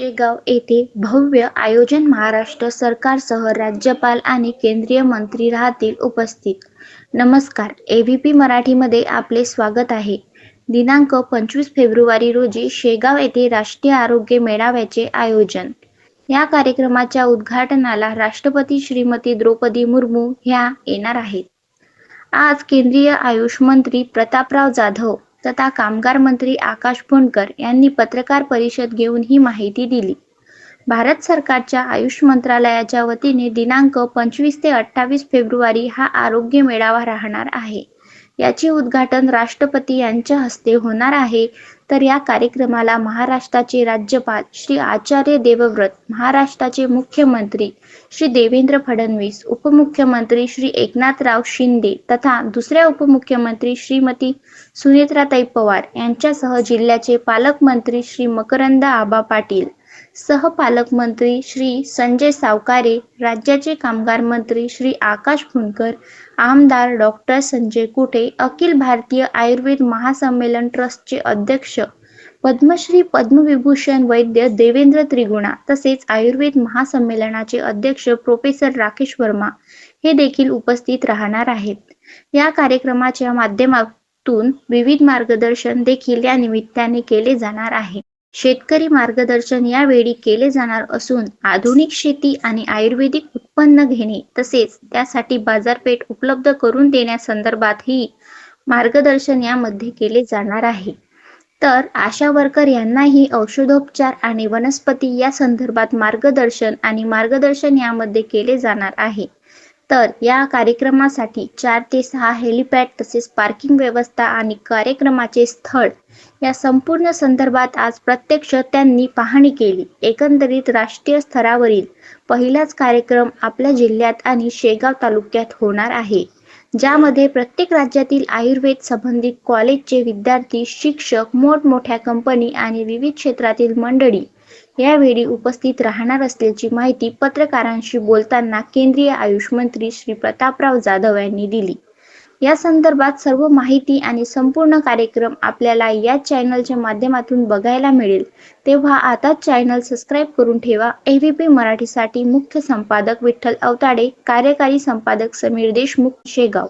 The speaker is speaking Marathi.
शेगाव येथे भव्य आयोजन महाराष्ट्र सरकारसह राज्यपाल आणि केंद्रीय मंत्री राहतील उपस्थित. नमस्कार, एबीपी मराठीमध्ये आपले स्वागत आहे. दिनांक 25 फेब्रुवारी रोजी शेगाव येथे राष्ट्रीय आरोग्य मेळाव्याचे आयोजन. या कार्यक्रमाच्या उद्घाटनाला राष्ट्रपती श्रीमती द्रौपदी मुर्मू ह्या येणार आहेत. आज केंद्रीय आयुष मंत्री प्रतापराव जाधव तथा कामगार मंत्री आकाश फुंडकर यांनी पत्रकार परिषद घेऊन ही माहिती दिली. भारत सरकारच्या आयुष मंत्रालयाच्या वतीने दिनांक 25 ते 28 फेब्रुवारी हा आरोग्य मेळावा राहणार आहे. याचे उद्घाटन राष्ट्रपती यांच्या हस्ते होणार आहे. तर या कार्यक्रमाला महाराष्ट्राचे राज्यपाल श्री आचार्य देवव्रत, महाराष्ट्राचे मुख्यमंत्री श्री देवेंद्र फडणवीस, उपमुख्यमंत्री श्री एकनाथराव शिंदे तथा दुसऱ्या उपमुख्यमंत्री श्रीमती सुनेत्राताई पवार यांच्यासह जिल्ह्याचे पालकमंत्री श्री मकरंद आबा पाटील, सहपालकमंत्री श्री संजय सावकारे, राज्याचे कामगार मंत्री श्री आकाश फुंडकर, आमदार डॉक्टर संजय कुटे, अखिल भारतीय आयुर्वेद महासंमेलन ट्रस्टचे अध्यक्ष पद्मश्री पद्मविभूषण वैद्य देवेंद्र त्रिगुणा तसेच आयुर्वेद महासंमेलनाचे अध्यक्ष प्रोफेसर राकेश वर्मा हे देखील उपस्थित राहणार आहेत. या कार्यक्रमाच्या माध्यमातून विविध मार्गदर्शन देखील या निमित्ताने केले जाणार आहे. शेतकरी मार्गदर्शन यावेळी केले जाणार असून आधुनिक शेती आणि आयुर्वेदिक उत्पन्न घेणे तसेच त्यासाठी बाजारपेठ उपलब्ध करून देण्यासंदर्भातही मार्गदर्शन यामध्ये केले जाणार आहे. तर आशा वर्कर यांनाही औषधोपचार आणि वनस्पती या संदर्भात मार्गदर्शन यामध्ये केले जाणार आहे. तर या कार्यक्रमासाठी 4 ते 6 हेलिपॅड तसेच पार्किंग व्यवस्था आणि कार्यक्रमाचे स्थळ या संपूर्ण संदर्भात आज प्रत्यक्ष त्यांनी पाहणी केली. एकंदरीत राष्ट्रीय स्तरावरील पहिलाच कार्यक्रम आपल्या जिल्ह्यात आणि शेगाव तालुक्यात होणार आहे, ज्यामध्ये प्रत्येक राज्यातील आयुर्वेद संबंधित कॉलेजचे विद्यार्थी, शिक्षक, मोठमोठ्या कंपनी आणि विविध क्षेत्रातील मंडळी यावेळी उपस्थित राहणार असल्याची माहिती पत्रकारांशी बोलताना केंद्रीय आयुष मंत्री श्री प्रतापराव जाधव यांनी दिली. या संदर्भात सर्व माहिती आणि संपूर्ण कार्यक्रम आपल्याला या चॅनलच्या माध्यमातून बघायला मिळेल. तेव्हा आताच चॅनल सबस्क्राईब करून ठेवा. एबीपी मराठीसाठी मुख्य संपादक विठ्ठल अवताडे, कार्यकारी संपादक समीर देशमुख, शेगाव.